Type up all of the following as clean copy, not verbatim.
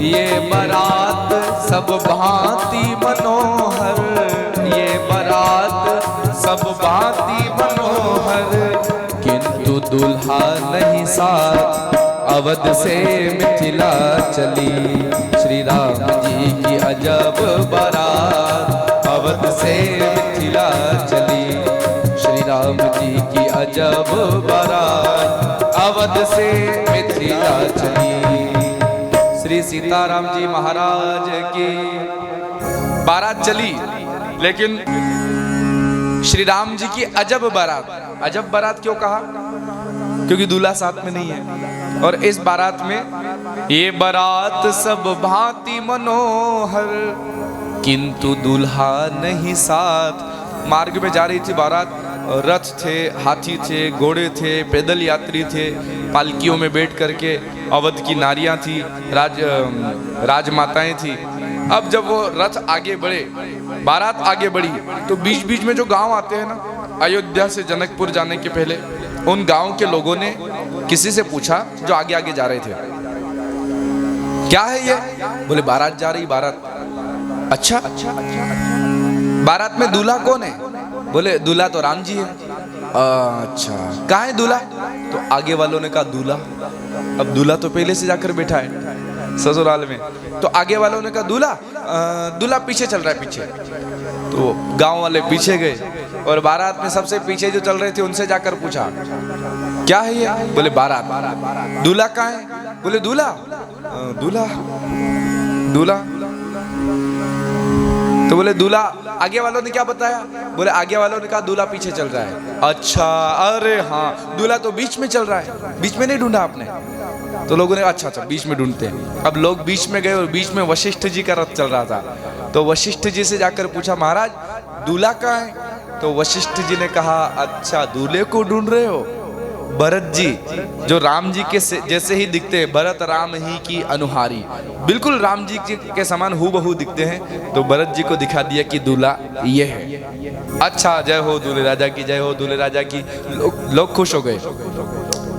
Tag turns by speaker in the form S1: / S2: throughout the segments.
S1: ये बारात सब भांति मनोहर, ये बारात सब भांति मनोहर, किंतु दुल्हा नहीं साथ अवध से मिथिला चली। श्री राम जी की अजब बारात अवध से मिथिला चली। श्री राम जी की अजब बारात अवध से मिथिला चली। श्री सीताराम जी महाराज की बारात चली, लेकिन श्री राम जी की अजब बारात। अजब बारात क्यों कहा? क्योंकि दूल्हा साथ में नहीं है। और इस बारात में ये बारात सब भांति मनोहर, किंतु दूल्हा नहीं साथ। मार्ग में जा रही थी बारात, रथ थे, हाथी थे, घोड़े थे, पैदल यात्री थे, पालकियों में बैठ करके अवध की नारियां थी, राजमाताएं थी। अब जब वो रथ आगे बढ़े, बारात आगे बढ़ी, तो बीच बीच में जो गांव आते हैं ना, अयोध्या से जनकपुर जाने के पहले, उन गांव के लोगों ने किसी से पूछा जो आगे आगे जा रहे थे, क्या है ये? बोले बारात जा रही, बारात। अच्छा, बारात में दूल्हा कौन है? बोले दूल्हा तो राम जी है। अच्छा, कहाँ है दूल्हा? तो आगे वालों ने कहा दूल्हा। अब दूल्हा तो पहले से जाकर बैठा है ससुराल में, तो आगे वालों ने कहा दूल्हा, दूल्हा पीछे चल रहा है, पीछे। तो गांव वाले पीछे गए और बारात में सबसे पीछे जो चल रहे थे उनसे जाकर पूछा क्या है ये? बोले बारात। दूल्हा कहाँ है? बोले दूल्हा, दूल्हा, दूल्हा। तो बोले दूल्हा, आगे वालों ने क्या बताया? बोले आगे वालों ने कहा दूल्हा पीछे चल रहा है। अच्छा, अरे हाँ, दूल्हा तो बीच में चल रहा है, बीच में नहीं ढूंढा आपने? तो लोगों ने अच्छा अच्छा बीच में ढूंढते हैं। अब लोग बीच में गए और बीच में वशिष्ठ जी का रथ चल रहा था। तो वशिष्ठ जी से जाकर पूछा महाराज दूल्हा कहाँ है? तो वशिष्ठ जी ने कहा अच्छा दूल्हे को ढूंढ रहे हो? भरत जी जो राम जी के जैसे ही दिखते हैं, भरत राम ही की अनुहारी, बिल्कुल राम जी के समान हूबहू दिखते हैं। तो भरत जी को दिखा दिया कि दूल्हा ये है। अच्छा, जय हो दूल्हे राजा की, जय हो दूल्हे राजा की। लोग खुश हो गए।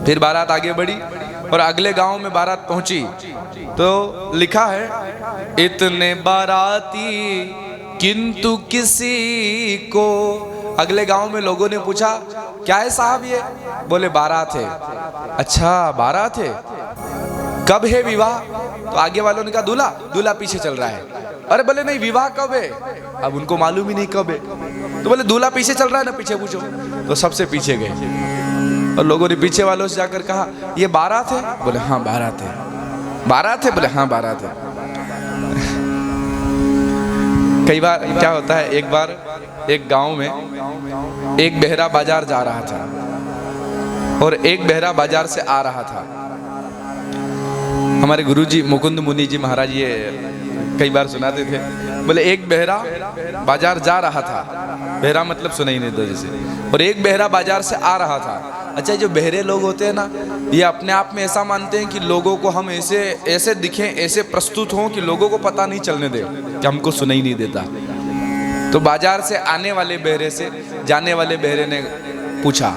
S1: फिर बारात आगे बढ़ी और अगले गांव में बारात पहुंची तो लिखा है इतने बाराती किंतु किसी को। अगले गांव में लोगों ने पूछा क्या है साहब ये? बोले बारात है। अच्छा, बारात है, कब है विवाह? तो आगे वालों ने कहा दूल्हा, दूल्हा पीछे चल रहा है। अरे बोले नहीं, विवाह कब है? अब उनको मालूम ही नहीं कब है। तो बोले दूल्हा पीछे चल रहा है ना, पीछे पूछो। तो सबसे पीछे गए और लोगों ने पीछे वालों से जाकर कहा ये बारात है? बोले हाँ बारात है। बारात है? बोले हाँ बारात है। कई बार क्या होता है, एक बार एक गांव में एक बहरा बाजार जा रहा था और एक बहरा बाजार से आ रहा था। हमारे गुरुजी मुकुंद मुनि जी महाराज ये कई बार सुनाते थे। बोले एक बहरा बाजार जा रहा था, बहरा मतलब सुनाई नहीं दो जैसे, और एक बहरा बाजार से आ रहा था। अच्छा, जो बहरे लोग होते हैं ना, ये अपने आप में ऐसा मानते हैं कि लोगों को हम ऐसे ऐसे दिखें, ऐसे प्रस्तुत हों कि लोगों को पता नहीं चलने दे कि हमको सुनाई नहीं देता। तो बाजार से आने वाले बहरे से जाने वाले बहरे ने पूछा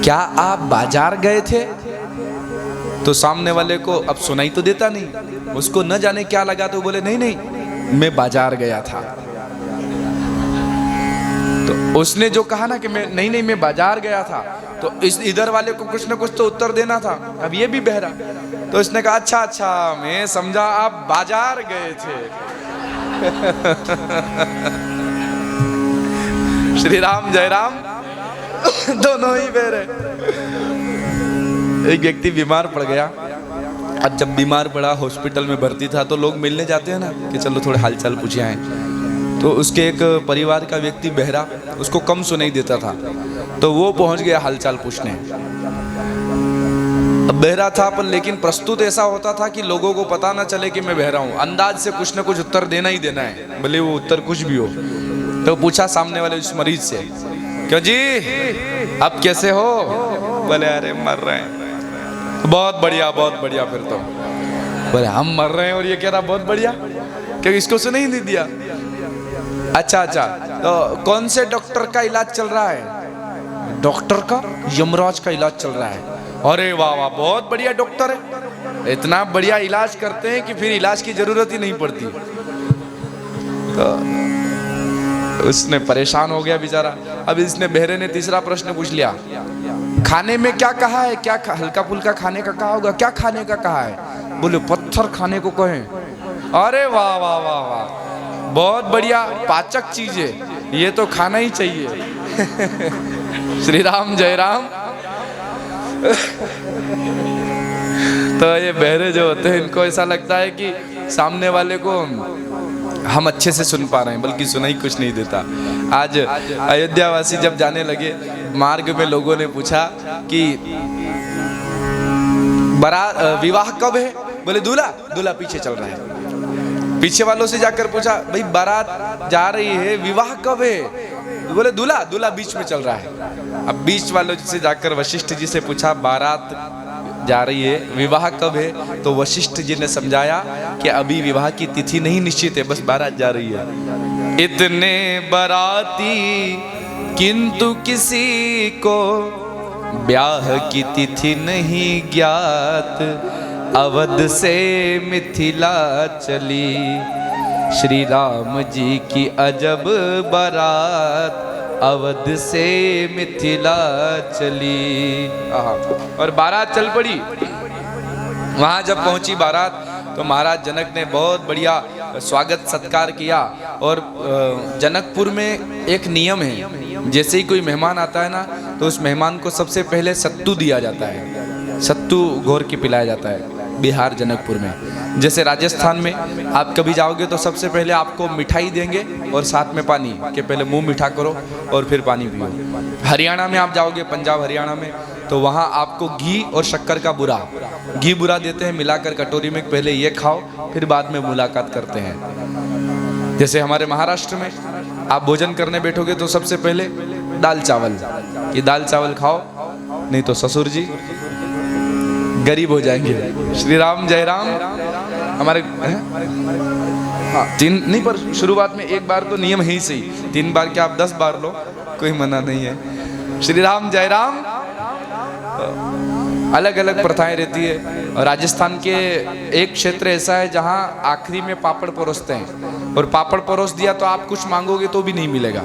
S1: क्या आप बाजार गए थे? तो सामने वाले को अब सुनाई तो देता नहीं, उसको न जाने क्या लगा, तो बोले नहीं नहीं मैं बाजार गया था। तो उसने जो कहा ना कि मैं नहीं नहीं मैं बाजार गया था, तो इस इधर वाले को कुछ ना कुछ तो उत्तर देना था। अब ये भी बहरा, तो इसने कहा अच्छा अच्छा मैं समझा आप बाजार गए थे। श्री राम जय राम। दोनों ही बहरे। एक व्यक्ति बीमार पड़ गया। अब जब बीमार पड़ा, हॉस्पिटल में भर्ती था, तो लोग मिलने जाते हैं ना कि चलो थोड़े हालचाल पूछे आए। तो उसके एक परिवार का व्यक्ति बहरा, उसको कम सुनाई देता था, तो वो पहुंच गया हालचाल पूछने। अब बहरा था पर लेकिन प्रस्तुत ऐसा होता था कि लोगों को पता ना चले कि मैं बहरा हूं। अंदाज से कुछ ना कुछ उत्तर देना ही देना है, भले वो उत्तर कुछ भी हो। तो पूछा सामने वाले उस मरीज से, क्यों जी अब कैसे हो? बोले अरे मर रहे हैं। बहुत बढ़िया बहुत बढ़िया। फिर तो बोले हम मर रहे हैं और ये कह रहा बहुत बढ़िया, क्योंकि इसको सुनाई नहीं दिया। अच्छा अच्छा, तो कौन से डॉक्टर का इलाज चल रहा है? डॉक्टर का? यमराज का इलाज चल रहा है। अरे वाह वाह, बहुत बढ़िया डॉक्टर है, इतना बढ़िया इलाज करते हैं कि फिर इलाज की जरूरत ही नहीं पड़ती। तो उसने परेशान हो गया बेचारा। अब इसने बहरे ने तीसरा प्रश्न पूछ लिया, खाने में क्या कहा है, क्या हल्का फुल्का खाने का कहा होगा, क्या खाने का कहा है? बोले पत्थर खाने को कहें। अरे वाह वाह वाह वाह, बहुत बढ़िया पाचक चीज है, ये तो खाना ही चाहिए। श्री राम जय राम। तो ये बहरे जो होते हैं इनको ऐसा लगता है कि सामने वाले को हम अच्छे से सुन पा रहे हैं, बल्कि सुनाई कुछ नहीं देता। आज अयोध्या वासी जब जाने लगे, मार्ग में लोगों ने पूछा कि विवाह कब है? बोले दूल्हा पीछे चल रहा है। पीछे वालों से जाकर पूछा, भाई बारात जा रही है, विवाह कब है? बोले दूल्हा बीच में चल रहा है। अब बीच वालों से जाकर वशिष्ठ जी से पूछा, बारात जा रही है, विवाह कब है? तो वशिष्ठ जी ने समझाया कि अभी विवाह की तिथि नहीं निश्चित है, बस बारात जा रही है। इतने बाराती किंतु किसी को ब्याह की तिथि नहीं ज्ञात, अवध से मिथिला चली श्री राम जी की अजब बारात, अवध से मिथिला चली। और बारात चल पड़ी। वहां जब पहुंची बारात तो महाराज जनक ने बहुत बढ़िया स्वागत सत्कार किया। और जनकपुर में एक नियम है, जैसे ही कोई मेहमान आता है ना तो उस मेहमान को सबसे पहले सत्तू दिया जाता है, सत्तू घोर के पिलाया जाता है। बिहार जनकपुर में, जैसे राजस्थान में आप कभी जाओगे तो सबसे पहले आपको मिठाई देंगे और साथ में पानी, कि पहले मुंह मीठा करो और फिर पानी पियो। हरियाणा में आप जाओगे, पंजाब हरियाणा में, तो वहाँ आपको घी और शक्कर का घी बुरा देते हैं मिलाकर कटोरी में, पहले ये खाओ फिर बाद में मुलाकात करते हैं। जैसे हमारे महाराष्ट्र में आप भोजन करने बैठोगे तो सबसे पहले दाल चावल, ये दाल चावल खाओ, नहीं तो ससुर जी गरीब हो जाएंगे। श्री राम जय राम। हमारे हाँ, 3 नहीं, पर शुरुआत में एक बार तो नियम है ही सही, 3 बार क्या आप 10 बार लो, कोई मना नहीं है। श्री राम जय राम। अलग अलग प्रथाएं रहती है। और राजस्थान के एक क्षेत्र ऐसा है जहाँ आखिरी में पापड़ परोसते हैं, और पापड़ परोस दिया तो आप कुछ मांगोगे तो भी नहीं मिलेगा,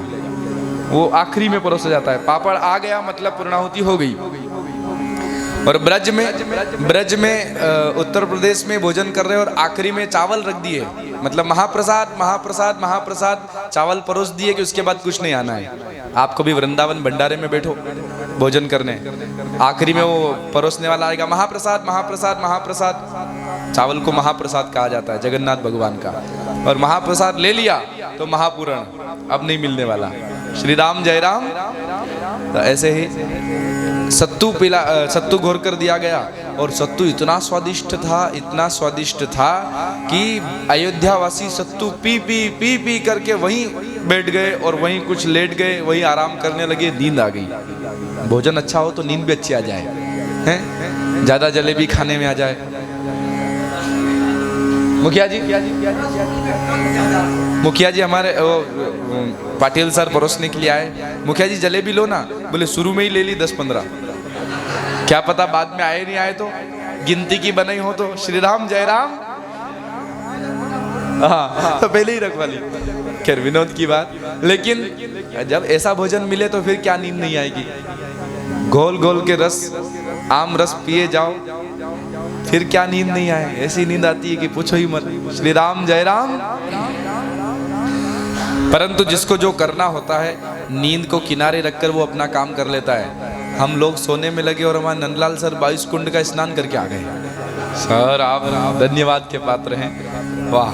S1: वो आखिरी में परोसा जाता है। पापड़ आ गया मतलब पूर्णाहुति हो गई। और ब्रज में उत्तर प्रदेश में भोजन कर रहे हैं और आखिरी में चावल रख दिए, मतलब महाप्रसाद चावल परोस दिए कि उसके बाद कुछ नहीं आना है। आप कभी वृंदावन भंडारे में बैठो भोजन करने, आखिरी में वो परोसने वाला आएगा, महाप्रसाद। चावल को महाप्रसाद कहा जाता है जगन्नाथ भगवान का। और महाप्रसाद ले लिया तो महापूरण अब नहीं मिलने वाला। श्री राम जय राम। तो ऐसे ही सत्तू घोर कर दिया गया, और सत्तू इतना स्वादिष्ट था कि अयोध्या वासी सत्तू पी करके वहीं बैठ गए और वहीं कुछ लेट गए, वहीं आराम करने लगे। नींद आ गई। भोजन अच्छा हो तो नींद भी अच्छी आ जाए, हैं? ज्यादा जलेबी खाने में आ जाए। मुखिया जी हमारे पाटिल सर परोसने के लिए आए। मुखिया जी जलेबी लो ना। बोले शुरू में ही ले ली 10-15, क्या पता बाद में आए नहीं आए तो, गिनती की बनाई हो तो। श्री राम जय राम। हाँ, तो पहले ही रखवा ली। खैर विनोद की बात, लेकिन जब ऐसा भोजन मिले तो फिर क्या नींद नहीं आएगी। घोल घोल के रस, आम रस पिए जाओ, फिर क्या नींद नहीं आए। ऐसी नींद आती है कि पूछो ही मत। श्री राम जय राम। परंतु जिसको जो करना होता है, नींद को किनारे रखकर वो अपना काम कर लेता है। हम लोग सोने में लगे और हमारे नंदलाल सर 22 कुंड का स्नान करके आ गए। सर आप धन्यवाद के पात्र हैं। वाह,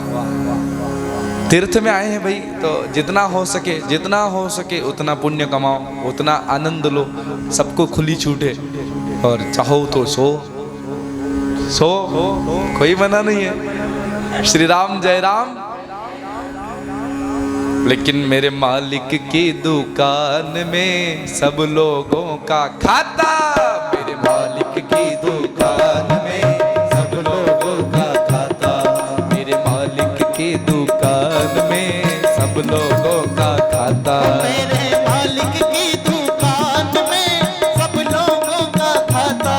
S1: तीर्थ में आए हैं भाई, तो जितना हो सके उतना पुण्य कमाओ, उतना आनंद लो। सबको खुली छूट है, और चाहो तो सो कोई मना नहीं है। श्री राम जय राम। लेकिन मेरे मालिक की दुकान में सब लोगों का खाता, मेरे मालिक की दुकान में सब लोगों का खाता, मेरे मालिक की दुकान में सब लोगों का खाता, मेरे मालिक की दुकान में सब लोगों का खाता,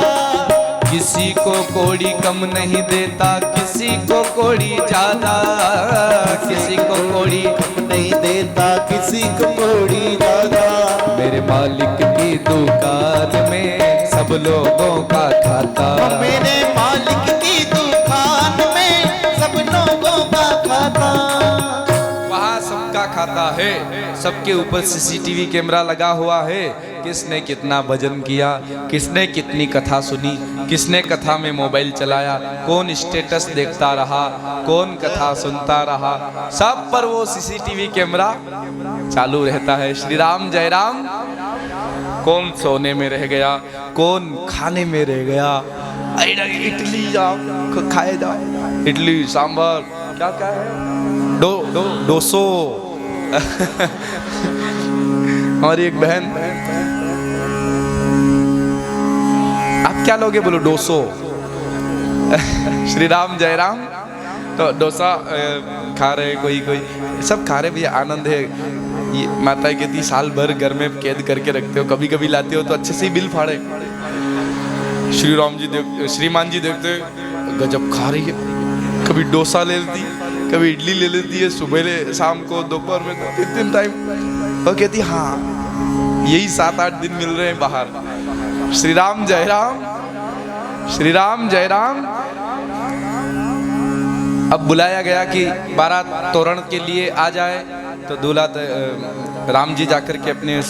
S1: कम नहीं देता, किसी को कोड़ी ज्यादा, किसी को कोड़ी
S2: नहीं देता, किसी को कोड़ी ज्यादा।
S1: मेरे मालिक की दुकान में सब लोगों का खाता,
S2: मेरे मालिक की दुकान में सब लोगों का खाता।
S1: वहाँ सबका खाता है, सबके ऊपर सीसीटीवी कैमरा लगा हुआ है। किसने कितना भजन किया, किसने कितनी कथा सुनी, किसने कथा में मोबाइल चलाया, कौन स्टेटस देखता रहा, कौन कथा सुनता रहा, सब पर वो सीसीटीवी कैमरा चालू रहता है। श्री राम जय राम। कौन सोने में रह गया, कौन खाने में रह गया। इडली जाओ खाए जाओ, इडली सांभर क्या क्या है, डोसो। हमारी एक बहन, आप क्या लोगे, बोलो डोसो। श्री राम जय राम। तो डोसा खा रहे, कोई कोई सब खा रहे, भैया आनंद है। ये माता कहती साल भर घर में कैद करके रखते हो, कभी कभी लाते हो तो अच्छे से ही बिल फाड़े। श्री राम जी श्रीमान जी देखते गजब खा रही है, कभी डोसा ले लेती, कभी इडली ले लेती है, सुबह ले शाम को दोपहर में 3 टाइम। और कहती हाँ यही 7-8 दिन मिल रहे हैं बाहर। श्री राम जय राम, श्री राम जय राम। अब बुलाया गया कि बारात तोरण के लिए आ जाए, तो दूल्हा राम जी जाकर के अपने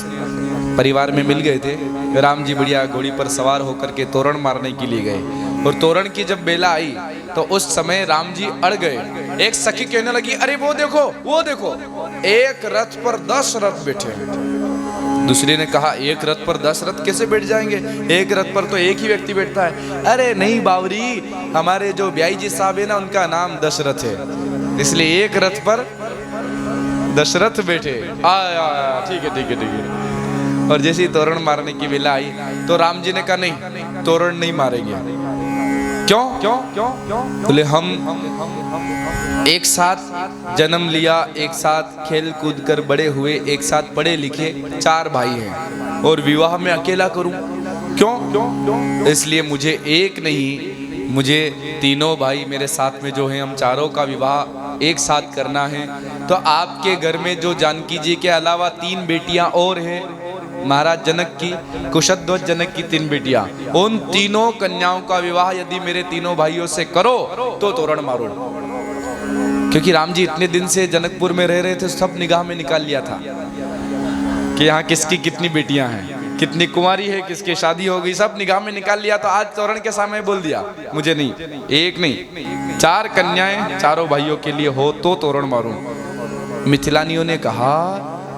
S1: परिवार में मिल गए थे। राम जी बढ़िया घोड़ी पर सवार होकर के तोरण मारने के लिए गए, और तोरण की जब बेला आई तो उस समय राम जी अड़ गए। एक सखी कहने लगी, अरे वो देखो वो देखो, एक रथ पर 10 रथ बैठे हैं। दूसरे ने कहा, एक रथ पर 10 रथ कैसे बैठ जाएंगे, एक रथ पर तो एक ही व्यक्ति बैठता है। अरे नहीं बावरी, हमारे जो ब्याई जी साहब है ना, उनका नाम दशरथ है, इसलिए एक रथ पर दशरथ बैठे। आया ठीक है ठीक है ठीक है। और जैसे ही तोरण मारने की वेला आई तो राम जी ने कहा, नहीं तोरण नहीं मारेंगे। क्यों क्यों क्यों क्यों? बोले हम एक साथ जन्म लिया, एक साथ खेल कूद कर बड़े हुए, एक साथ पढ़े लिखे 4 भाई हैं, और विवाह में अकेला करूं? क्यों क्यों क्यों? इसलिए मुझे एक नहीं, मुझे तीनों भाई मेरे साथ में जो हैं, हम चारों का विवाह एक साथ करना है। तो आपके घर में जो जानकी जी के अलावा 3 बेटियां और हैं, महाराज जनक की, कुशध्वज जनक की 3 बेटियां, उन तीनों कन्याओं का विवाह यदि मेरे तीनों भाइयों से करो तो तोरण मारो। क्योंकि राम जी इतने दिन से जनकपुर में रह रहे थे, सब निगाह में निकाल लिया था कि यहाँ किसकी कितनी बेटियां हैं, कितनी कुंवारी है, किसकी शादी हो गई, सब निगाह में निकाल लिया। तो आज तोरण के सामने बोल दिया, मुझे नहीं, एक नहीं 4 कन्याएं चारों भाइयों के लिए हो तो तोरण मारूं। मिथिलानियों ने कहा,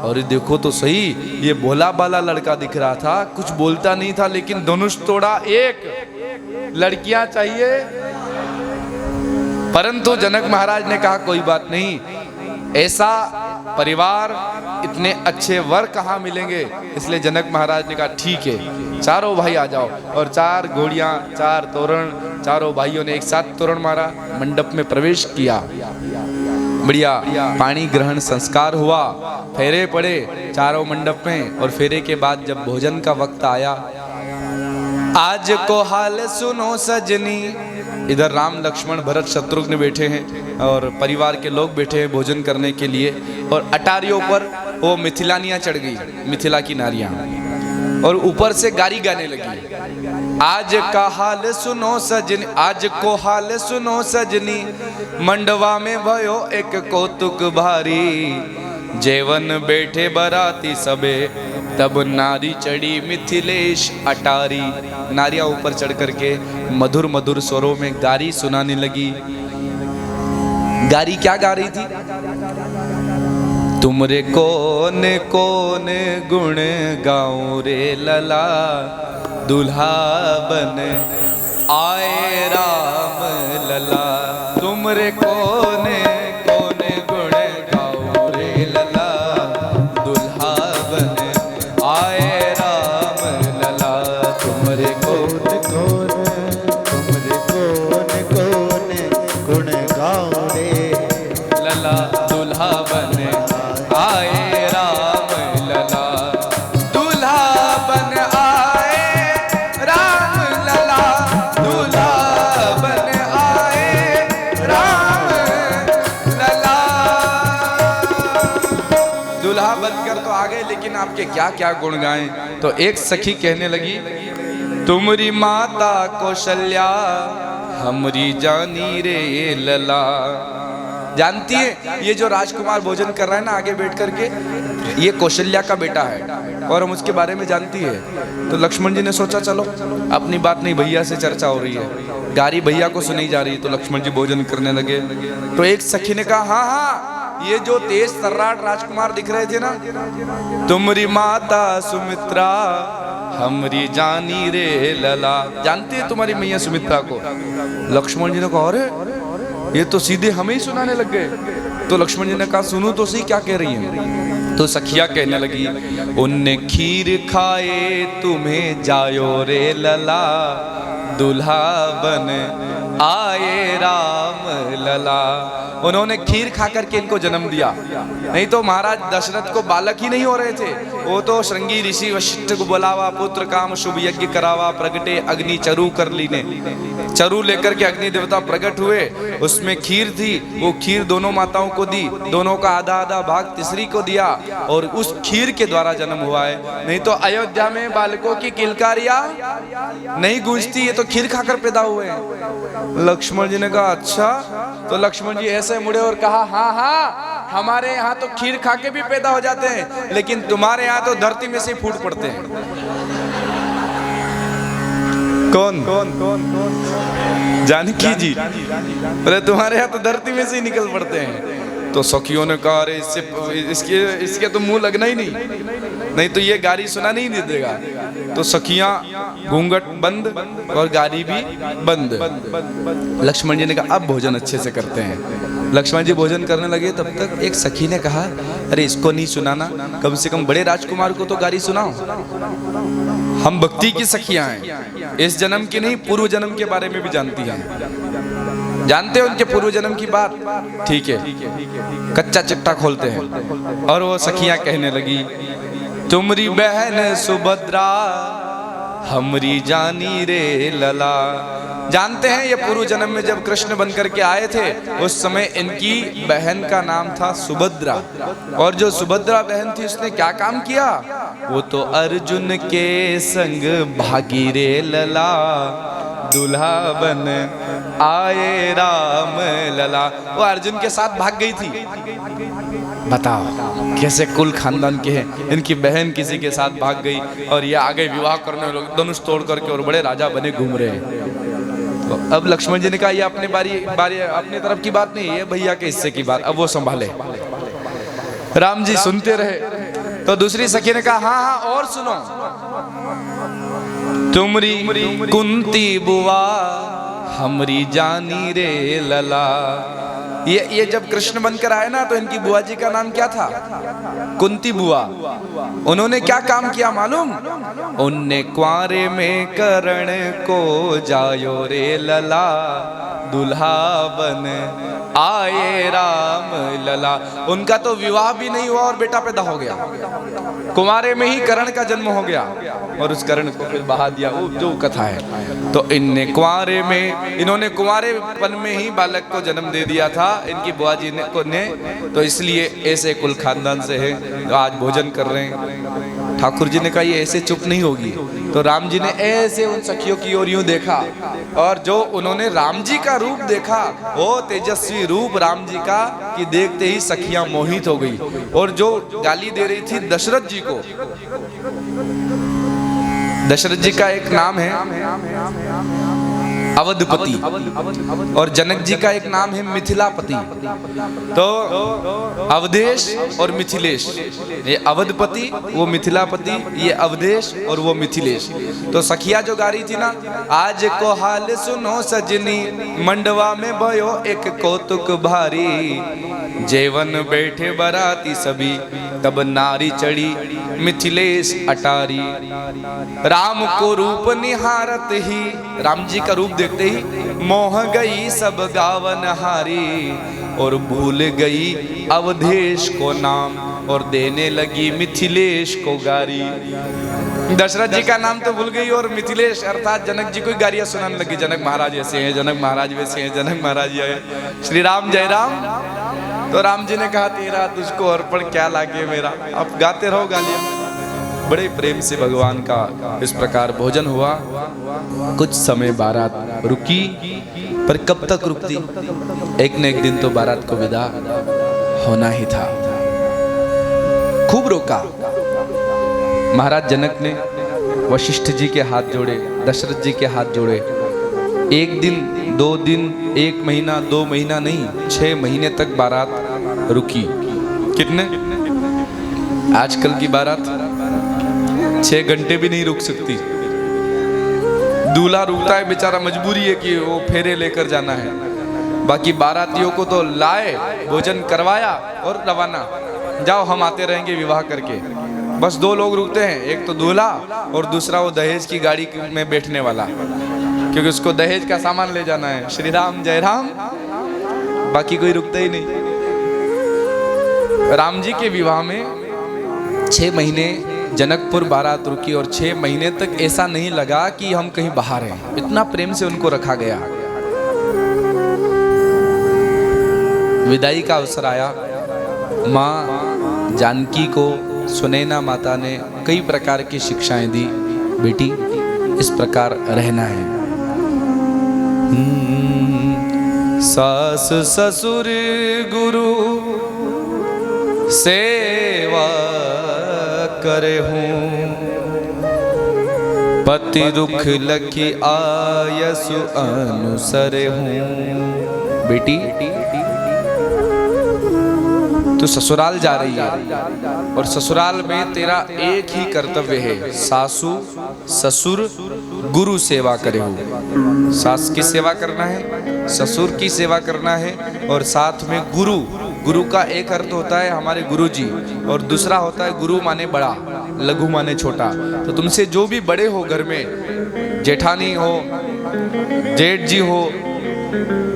S1: और देखो तो सही, ये भोला बाला लड़का दिख रहा था, कुछ बोलता नहीं था, लेकिन धनुष तोड़ा, एक लड़कियां चाहिए। परंतु जनक महाराज ने कहा, कोई बात नहीं, ऐसा परिवार, इतने अच्छे वर कहाँ मिलेंगे। इसलिए जनक महाराज ने कहा, ठीक है चारों भाई आ जाओ। और 4 घोड़ियां, 4 तोरण, चारों भाइयों ने एक साथ तोरण मारा, मंडप में प्रवेश किया। बढ़िया पानी ग्रहण संस्कार हुआ, फेरे पड़े चारों मंडप में, और फेरे के बाद जब भोजन का वक्त आया, आज को हाल सुनो सजनी, इधर राम लक्ष्मण भरत शत्रुघ्न बैठे हैं और परिवार के लोग बैठे हैं भोजन करने के लिए, और अटारियों पर वो मिथिलानियां चढ़ गई, मिथिला की नारियां, और ऊपर से गारी गाने लगी। आज का हाल सुनो सजनी, आज को हाल सुनो सजनी, मंडवा में भयो एक कौतुक भारी, जेवन बैठे बराती सबे, तब नारी चढ़ी मिथिलेश अटारी। नारियां ऊपर चढ़ करके मधुर मधुर स्वरों में गारी सुनाने लगी। गारी क्या गा रही थी? तुमरे कौन कौन गुण गाऊं रे लला, दुल्हा बन आए राम लला। तुमरे कौन कौन गुण गाऊं रे लला, दुल्हा बन आए राम लला। तुमरे कौन
S2: कौन तुमरे कौन कौन गुण गाऊं रे
S1: लला, दुल्हा बन आए राम लला, दूल्हा बन आए राम लला, दूल्हा बन दूल्हा बनकर तो आ गए, लेकिन आपके क्या क्या गुण गाएं। तो एक सखी कहने लगी, तुमरी माता कौशल्या हमरी जानी रे लला। जानती है ये जो राजकुमार भोजन कर रहा है ना आगे बैठ करके, ये कौशल्या का बेटा है और हम उसके बारे में जानती है। तो लक्ष्मण जी ने सोचा चलो अपनी बात नहीं, भैया से चर्चा हो रही है, गारी भैया को सुनाई जा रही है। तो लक्ष्मण जी भोजन करने लगे। तो एक सखी ने कहा, हाँ हाँ, ये जो तेज तर्राट राजकुमार दिख रहे थे ना, तुमरी माता सुमित्रा हमरी जानी रे लला। जानती है तुम्हारी मैया सुमित्रा को? लक्ष्मण जी ने कहा, अरे ये तो सीधे हमें ही सुनाने लग गए। तो लक्ष्मण जी ने कहा, सुनो तो सही क्या कह रही है। तो सखिया कहने लगी, उनने खीर खाए तुम्हें जायो रे लला, दूल्हा बन आए राम लला। उन्होंने खीर खा करके इनको जन्म दिया, नहीं तो महाराज दशरथ को बालक ही नहीं हो रहे थे। वो तो श्रृंगी ऋषि वशिष्ठ को बुलावा, पुत्र काम शुभ यज्ञ करावा, प्रगटे अग्नि चरु कर लीने। चरु लेकर के अग्नि देवता प्रकट हुए, उसमें खीर थी, वो खीर दोनों माताओं को दी, दोनों का आधा आधा भाग तीसरी को दिया और उस खीर के द्वारा जन्म हुआ है। नहीं तो अयोध्या में बालकों की किलकारियां नहीं गूंजती, ये तो खीर खाकर पैदा हुए हैं। लक्ष्मण जी ने कहा, अच्छा। तो लक्ष्मण जी ऐसे मुड़े और कहा, हाँ हाँ, हमारे यहाँ तो खीर खा के भी पैदा हो जाते हैं, लेकिन तुम्हारे यहाँ तो धरती में से फूट पड़ते हैं। कौन कौन कौन कौन? जानकी जी। अरे तुम्हारे यहाँ तो धरती में से ही निकल पड़ते हैं। तो सखियों ने कहा, अरे इसके तो मुंह लगना ही नहीं तो ये गारी सुना नहीं दे देगा। तो सखियां घूंघट बंद और गारी भी बंद। लक्ष्मण जी ने कहा, अब भोजन अच्छे से करते हैं। लक्ष्मण जी भोजन करने लगे, तब तक एक सखी ने कहा, अरे इसको नहीं सुनाना, कम से कम बड़े राजकुमार को तो गारी सुनाओ। हम भक्ति की सखियां हैं, इस जन्म की नहीं पूर्व जन्म के बारे में भी जानती हैं। जानते हो उनके पूर्व जन्म की बात? ठीक है, कच्चा चिट्टा खोलते हैं। और वो सखियां कहने लगी, तुमरी बहन सुभद्रा हमरी जानी रे लला। जानते हैं ये पूर्व जन्म में जब कृष्ण बनकर के आए थे, उस समय इनकी बहन का नाम था सुभद्रा। और जो सुभद्रा बहन थी उसने क्या काम किया? वो तो अर्जुन के संग भागी रे लला, दूल्हा बन आए राम लला। वो अर्जुन के साथ भाग गई थी। बताओ कैसे कुल खानदान के हैं। इनकी बहन किसी के साथ भाग गई और ये आगे विवाह करने लोग धनुष तोड़ करके और बड़े राजा बने घूम रहे हैं। तो अब लक्ष्मण जी ने कहा, ये अपने बारी अपने तरफ की बात नहीं, ये भैया के हिस्से की बात, अब वो संभाले। राम जी सुनते रहे। तो दूसरी सखी ने कहा, हाँ हाँ और सुनो, तुमरी कुंती बुआ हमरी जानी रे लला। ये जब कृष्ण बनकर आए ना, तो इनकी बुआ जी का नाम क्या था? कुंती बुआ। उन्होंने क्या काम किया मालूम? उनने कुंवारे में करण को जायो रे लला, दूल्हा बन आए राम लला। उनका तो विवाह भी नहीं हुआ और बेटा पैदा हो गया, कुंवारे में ही करण का जन्म हो गया और उस करण को फिर बहा दिया। वो जो कथा है। तो इन्होंने कुंवारेपन में ही बालक को जन्म दे दिया था इनकी बुआ जी ने। तो इसलिए ऐसे कुल खानदान से है, तो आज भोजन कर रहे हैं। ठाकुर जी ने कहा, ये ऐसे चुप नहीं होगी। तो राम जी ने ऐसे उन सखियों की ओर यूं देखा, और जो उन्होंने राम जी का रूप देखा, वो तेजस्वी रूप राम जी का, कि देखते ही सखियां मोहित हो गई। और जो गाली दे रही थी दशरथ जी को, दशरथ जी का एक नाम है अवधपति और जनक जी का एक नाम है मिथिलापति। तो अवधेश और मिथिलेश, ये अवधपति वो मिथिलापति, ये अवधेश और वो मिथिलेश। तो सखिया जो गा रही थी ना, आज को हाल सुनो सजनी, मंडवा में भयो एक कौतुक भारी, जेवन बैठे बराती सभी, तब नारी चढ़ी मिथिलेश अटारी। राम को रूप निहारत ही, राम जी का रूप देखते ही मोह गई सब गावन हारी, और भूल गई अवधेश को नाम, और देने लगी मिथिलेश को गारी। दशरथ जी का नाम तो भूल गई और मिथिलेश अर्थात जनक जी को गारियां सुनाने लगी। जनक महाराज ऐसे हैं, जनक महाराज वैसे हैं, जनक महाराज ये। श्री राम जय राम। तो राम जी ने कहा तेरा तुझको अर्पण क्या लागे मेरा, आप गाते रहो गालियां। बड़े प्रेम से भगवान का इस प्रकार भोजन हुआ। कुछ समय बारात रुकी, पर कब तक रुकती, एक न एक दिन तो बारात को विदा होना ही था। खूब रोका। महाराज जनक ने वशिष्ठ जी के हाथ जोड़े, दशरथ जी के हाथ जोड़े। एक दिन, 2 दिन, 1 महीना, 2 महीना नहीं, 6 महीने तक बारात रुकी। कितने? आजकल की बारात 6 घंटे भी नहीं रुक सकती। दूल्हा रुकता है बेचारा, मजबूरी है कि वो फेरे लेकर जाना है। बाकी बारातियों को तो लाए, भोजन करवाया और रवाना, जाओ हम आते रहेंगे विवाह करके। बस 2 लोग रुकते हैं, एक तो दूल्हा और दूसरा वो दहेज की गाड़ी में बैठने वाला, क्योंकि उसको दहेज का सामान ले जाना है। श्री राम जय राम। बाकी कोई रुकता ही नहीं। राम जी के विवाह में 6 महीने जनकपुर बारात रुकी और 6 महीने तक ऐसा नहीं लगा कि हम कहीं बाहर हैं। इतना प्रेम से उनको रखा गया। विदाई का अवसर आया। माँ जानकी को सुनैना माता ने कई प्रकार की शिक्षाएं दी। बेटी इस प्रकार रहना है। सास ससुर गुरु सेवा करे हूँ, पति दुख लखी आयसु अनुसरे हूँ। बेटी तू ससुराल जा रही है और ससुराल में तेरा एक ही कर्तव्य है, सासू ससुर गुरु सेवा करे हो। सास की सेवा करना है, ससुर की सेवा करना है और साथ में गुरु। गुरु का एक अर्थ होता है हमारे गुरु जी और दूसरा होता है गुरु माने बड़ा, लघु माने छोटा। तो तुमसे जो भी बड़े हो घर में, जेठानी हो, जेठ जी हो,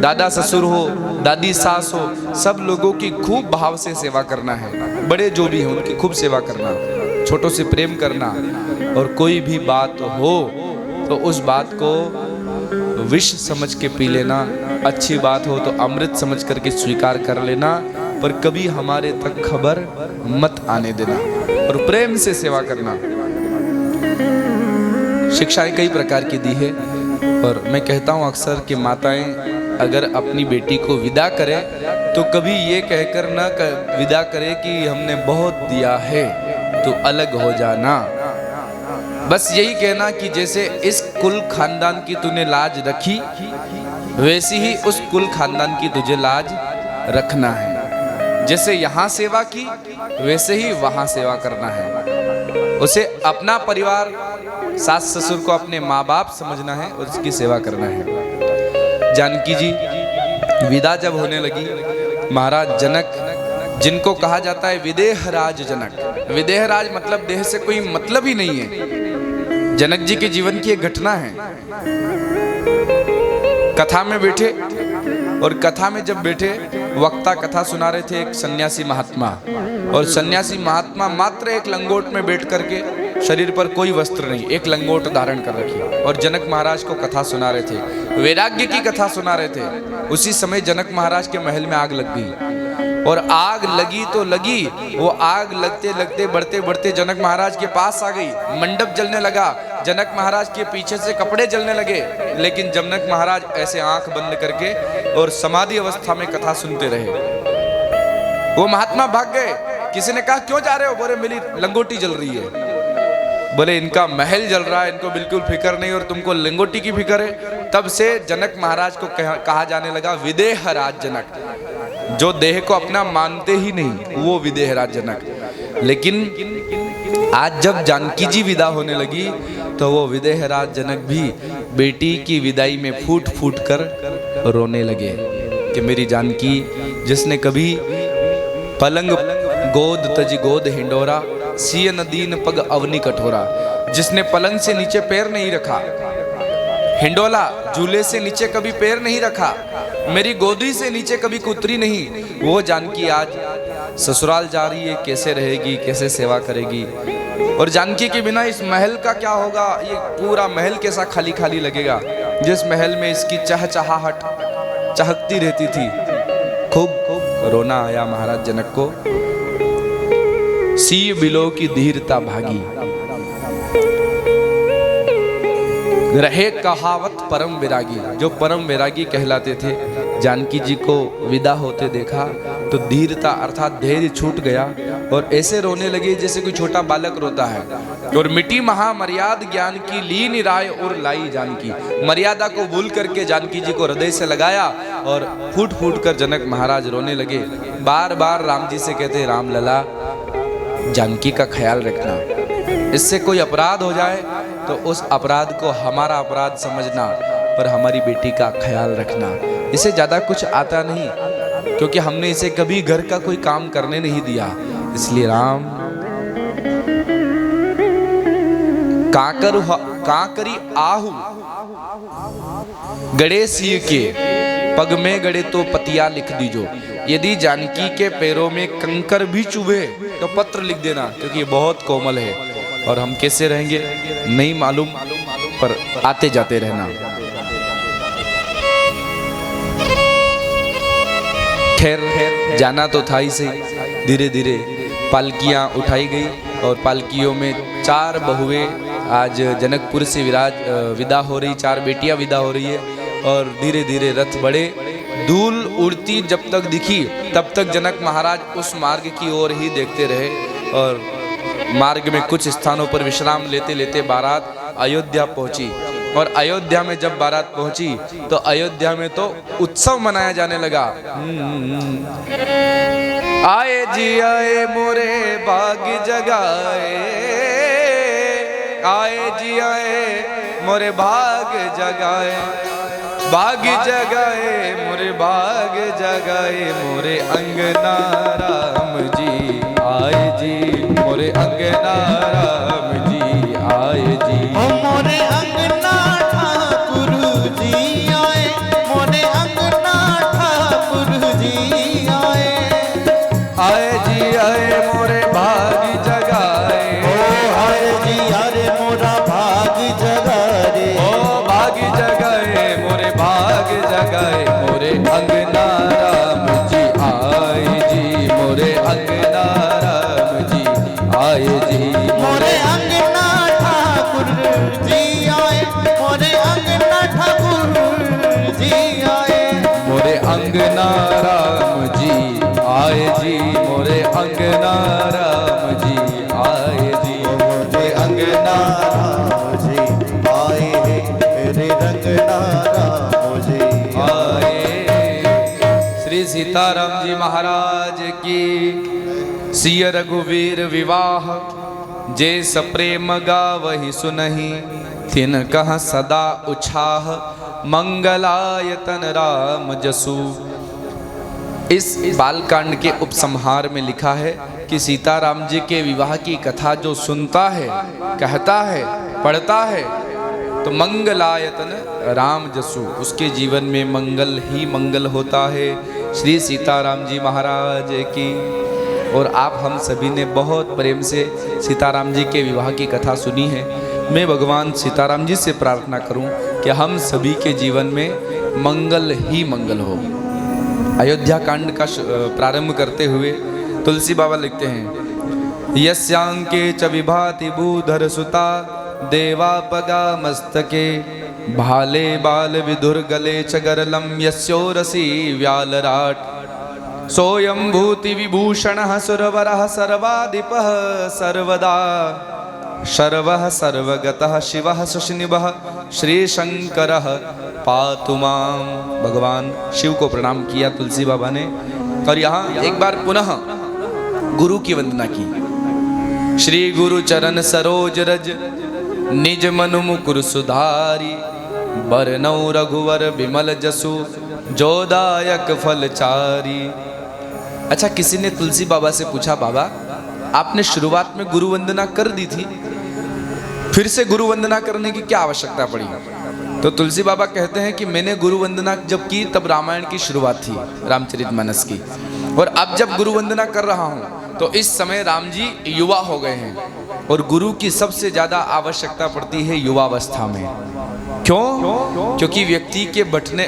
S1: दादा ससुर हो, दादी सास हो, सब लोगों की खूब भाव से सेवा करना है। बड़े जो भी हैं उनकी खूब सेवा करना, छोटों से प्रेम करना। और कोई भी बात हो तो उस बात को विष समझ के पी लेना, अच्छी बात हो तो अमृत समझ करके स्वीकार कर लेना, पर कभी हमारे तक खबर मत आने देना और प्रेम से सेवा करना। शिक्षाएं कई प्रकार की दी है और मैं कहता हूँ अक्सर कि माताएं अगर अपनी बेटी को विदा करे तो कभी ये कहकर ना विदा करे कि हमने बहुत दिया है तो अलग हो जाना। बस यही कहना कि जैसे इस कुल खानदान की तूने लाज रखी वैसी ही उस कुल खानदान की तुझे लाज रखना है। जैसे यहाँ सेवा की वैसे ही वहाँ सेवा करना है। उसे अपना परिवार, सास ससुर को अपने माँ बाप समझना है और उसकी सेवा करना है। जानकी जी विदा जब होने लगी, महाराज जनक जिनको कहा जाता है विदेहराज जनक, विदेहराज मतलब देह से कोई मतलब ही नहीं है, जनक जी के जीवन की एक घटना है। कथा में बैठे और कथा में जब बैठे वक्ता कथा सुना रहे थे एक सन्यासी महात्मा, और सन्यासी महात्मा मात्र एक लंगोट में बैठ करके, शरीर पर कोई वस्त्र नहीं, एक लंगोट धारण कर रखी, और जनक महाराज को कथा सुना रहे थे, वैराग्य की कथा सुना रहे थे। उसी समय जनक महाराज के महल में आग लग गई और आग लगी तो लगी, वो आग लगते लगते बढ़ते बढ़ते जनक महाराज के पास आ गई। मंडप जलने लगा, जनक महाराज के पीछे से कपड़े जलने लगे, लेकिन जनक महाराज ऐसे आंख बंद करके और समाधि अवस्था में कथा सुनते रहे। वो महात्मा भाग गए। किसी ने कहा क्यों जा रहे हो? बोले मेरी लंगोटी जल रही है। बोले इनका महल जल रहा है, इनको बिल्कुल फिक्र नहीं और तुमको लंगोटी की फिक्र है। तब से जनक महाराज को कहा जाने लगा विदेहराज जनक, जो देह को अपना मानते ही नहीं वो विदेहराज जनक। लेकिन आज जब जानकी जी विदा होने लगी तो वो विदेहराज जनक भी बेटी की विदाई में फूट फूट कर रोने लगे कि मेरी जानकी जिसने कभी पलंग गोद तजी गोद हिंडोरा, सिय नदीन पग अवनी कठोरा, जिसने पलंग से नीचे पैर नहीं रखा, हिंडोला झूले से नीचे कभी पैर नहीं रखा, मेरी गोदी से नीचे कभी उतरी नहीं, वो जानकी आज ससुराल जा रही है। कैसे रहेगी, कैसे सेवा करेगी? और जानकी के बिना इस महल का क्या होगा? ये पूरा महल कैसा खाली खाली लगेगा, जिस महल में इसकी चहचहाहट चहकती रहती थी, खूब रोना आया महाराज जनक को। सी बिलो की धीरता भागी, रहे कहावत परम विरागी। जो परम विरागी कहलाते थे, जानकी जी को विदा होते देखा तो धीरता अर्थात धैर्य छूट गया और ऐसे रोने लगे जैसे कोई छोटा बालक रोता है। और मिटी महामर्याद ज्ञान की लीन राय और लाई जानकी। मर्यादा को भूल करके जानकी जी को हृदय से लगाया और फूट फूट कर जनक महाराज रोने लगे। बार बार राम जी से कहते, राम लला जानकी का ख्याल रखना, इससे कोई अपराध हो जाए तो उस अपराध को हमारा अपराध समझना, पर हमारी बेटी का ख्याल रखना। इसे ज़्यादा कुछ आता नहीं, क्योंकि हमने इसे कभी घर का कोई काम करने नहीं दिया। इसलिए राम काकरी आहू गड़े सिय के पग में गड़े तो पतिया लिख दीजो। यदि जानकी के पैरों में कंकर भी चुभे तो पत्र लिख देना, क्योंकि ये बहुत कोमल है और हम कैसे रहेंगे नहीं मालूम, पर आते जाते रहना। खैर जाना तो था ही सही। धीरे धीरे पालकियां उठाई गई और पालकियों में 4 बहुएं आज जनकपुर से विदा हो रही, 4 बेटियां विदा हो रही है। और धीरे धीरे रथ बढ़े। धूल उड़ती जब तक दिखी तब तक जनक महाराज उस मार्ग की ओर ही देखते रहे। और मार्ग में कुछ स्थानों पर विश्राम लेते लेते बारात अयोध्या पहुंची। और अयोध्या में जब बारात पहुंची तो अयोध्या में तो उत्सव मनाया जाने लगा। आए जी आए मोरे बाग जगाए, आए जी आए मोरे भाग जगाए, बाग जगाए मोरे बाग जगाए, मोरे अंगना राम जी आए जी, मोरे अंगना राम जी आए जी।
S2: मोरे अंगना ठाकुर जी आए, मोरे अंगना ठाकुर जी आए।
S1: आए जी आए मोरे भाग जगाए,
S2: आए जी अरे मोरा भाग जगाए,
S1: ओ भाग जगाए मोरे भाग जगाए, मोरे अंगना राम जी आए जी, मोरे अंगना राम जी आए जी।
S2: मोरे अंगना ठाकुर जी आए, मोरे अंगना ठाकुर जी आए,
S1: मोरे अंगना राम जी आए जी, मोरे अंगना राम जी आए जी।
S2: मोरे अंगना राम जी आए, मेरे अंगना राम जी
S1: आए। श्री सीताराम जी महाराज की सिय रघुवीर विवाह, जे सप्रेम गावहि सुनहि, तिन कह सदा उछाह, मंगलायतन राम जसु। इस बालकांड के उपसंहार में लिखा है कि सीताराम जी के विवाह की कथा जो सुनता है, कहता है, पढ़ता है तो मंगलायतन राम जसु, उसके जीवन में मंगल ही मंगल होता है। श्री सीताराम जी महाराज की। और आप हम सभी ने बहुत प्रेम से सीताराम जी के विवाह की कथा सुनी है। मैं भगवान सीताराम जी से प्रार्थना करूं कि हम सभी के जीवन में मंगल ही मंगल हो। अयोध्या कांड का प्रारंभ करते हुए तुलसी बाबा लिखते हैं, यस्यांके च विभाति भूधर सुता, देवापगा मस्तके, भाले बाल विधुर गले च गरलम, यस्योरसी व्यालराट, सोयं भूति विभूषणः सुरवरः सर्वाधिपः सर्वदा, सर्वः सर्वगतः शिवः सुशनिभः श्रीशंकरः पातु मां। भगवान शिव को प्रणाम किया तुलसी बाबा ने। और यहाँ एक बार पुनः गुरु की वंदना की। श्री गुरु चरण सरोज रज, निज मनु मुकुर सुधारी, बरनौ रघुवर बिमल जसु, जोदायक फलचारी। अच्छा, किसी ने तुलसी बाबा से पूछा, बाबा आपने शुरुआत में गुरु वंदना कर दी थी, फिर से गुरु वंदना करने की क्या आवश्यकता पड़ी? तो तुलसी बाबा कहते हैं कि मैंने गुरु वंदना जब की तब रामायण की शुरुआत थी, रामचरितमानस की, और अब जब गुरु वंदना कर रहा हूँ तो इस समय राम जी युवा हो गए हैं और गुरु की सबसे ज्यादा आवश्यकता पड़ती है युवावस्था में। क्यों? क्योंकि व्यक्ति के भटकने